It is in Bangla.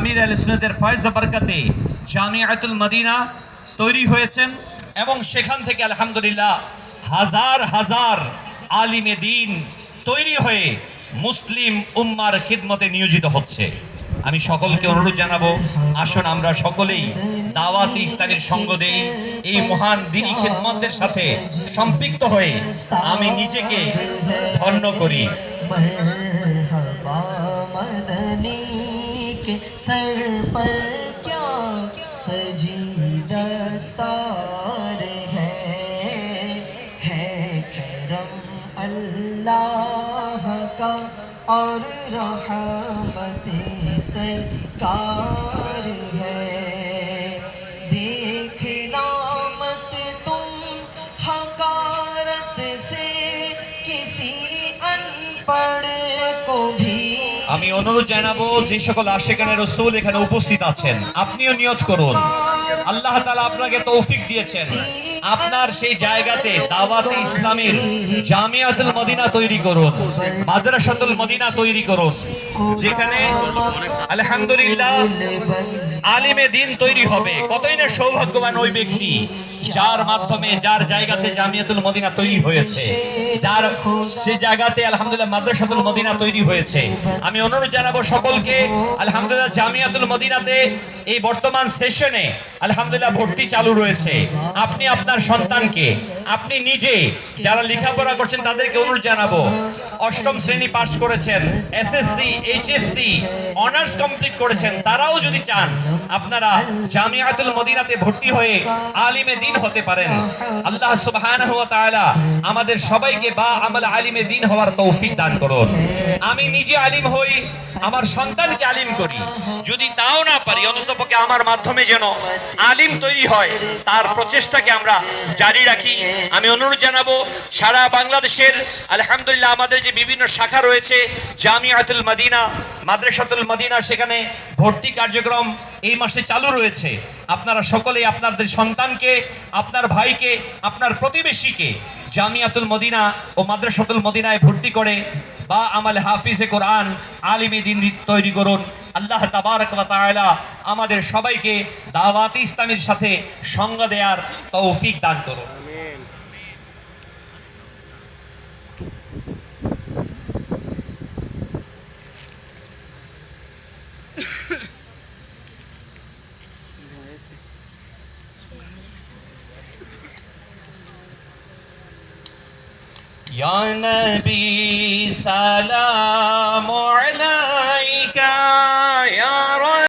আমির আহলে সুন্নাতের ফয়েজ ও বরকতে জামিয়াতুল মদিনা তৈরি হয়েছেন এবং সেখান থেকে আলহামদুলিল্লাহ হাজার হাজার আলিমে দিন তৈরি হয়ে মুসলিম উম্মার খিদমতে নিয়োজিত হচ্ছে। আমি সকলকে অনুরোধ জানাবো, আসুন আমরা সকলেই দাওয়াত ইসলামের সঙ্গ দেই, এই মহান দ্বীনী খিদমতের সাথে সম্পৃক্ত হয়ে আমি নিজেকে ধন্য করি। सर पर क्या सजी दस्तार है करम अल्लाह का और रहमत सरकार है। देखना मत तुम हकारत से किसी अनपढ़ को भी। আমি অনুরোধ জানাবো, যে সকল আশিকানে রাসূল এখানে উপস্থিত আছেন, আপনিও নিয়ত করুন, আল্লাহ তাআলা আপনাকে তৌফিক দিয়েছেন, আপনার সেই জায়গাতে দাওয়াতে ইসলামের জামিয়াতুল মদিনা তৈরি করুন, মাদ্রাসাতুল মদিনা তৈরি করুন, যেখানে আলহামদুলিল্লাহ আলিমে দিন তৈরি হবে। কতই না সৌভাগ্যবান ওই ব্যক্তি যার মাধ্যমে, যার জায়গাতে জামিয়াতুল মদিনা তৈরি হয়েছে, যার সেই জায়গাতে আলহামদুলিল্লাহ মাদ্রাসাতুল মদিনা তৈরি হয়েছে। আমি অনুরোধ জানাবো সকলকে, আলহামদুলিল্লাহ জামিয়াতুল মদিনাতে এই বর্তমান সেশনে আলহামদুলিল্লাহ ভর্তি চালু রয়েছে। আপনি আপনার সন্তানকে, আপনি নিজে যারা লেখাপড়া করছেন তাদেরকে অনুরোধ জানাবো, অষ্টম শ্রেণী পাশ করেছেন, এসএসসি, এইচএসসি, অনার্স কমপ্লিট করেছেন, তারাও যদি চান আপনারা জামিয়াতুল মদিনাতে ভর্তি হয়ে আলিমে দিন হতে পারেন। আল্লাহ সুবহানাহু ওয়া তাআলা আমাদের সবাইকে বা আমল আলিমে দিন হওয়ার তৌফিক দান করুন। আমি নিজে আলিম হই, আমার সন্তানকে আলিম করি, যদি তাও না পারি অন্ততপক্ষে আমার মাধ্যমে যেন আলিম তৈরি হয়, তার প্রচেষ্টাকে আমরা জারি রাখি। আমি অনুরোধ জানাবো, সারা বাংলাদেশের আলহামদুলিল্লাহ আমাদের যে বিভিন্ন শাখা রয়েছে, জামিয়াতুল মদিনা, মাদ্রাসাতুল মদিনা, সেখানে ভর্তি কার্যক্রম এই মাসে চালু রয়েছে। আপনারা সকলেই আপনাদের সন্তানকে, আপনার ভাইকে, আপনার প্রতিবেশীকে জামিয়াতুল মদিনা ও মাদ্রাসাতুল মদিনায় ভর্তি করে বা আমাল হাফিজে কোরআন, আলিমে দিন তৈরি করুন। আল্লাহ তাবারক ওয়া তাআলা আমাদের সবাইকে দাওয়াত ইসলামের সাথে সঙ্গ দেওয়ার তৌফিক দান করুন। या नबी सलाम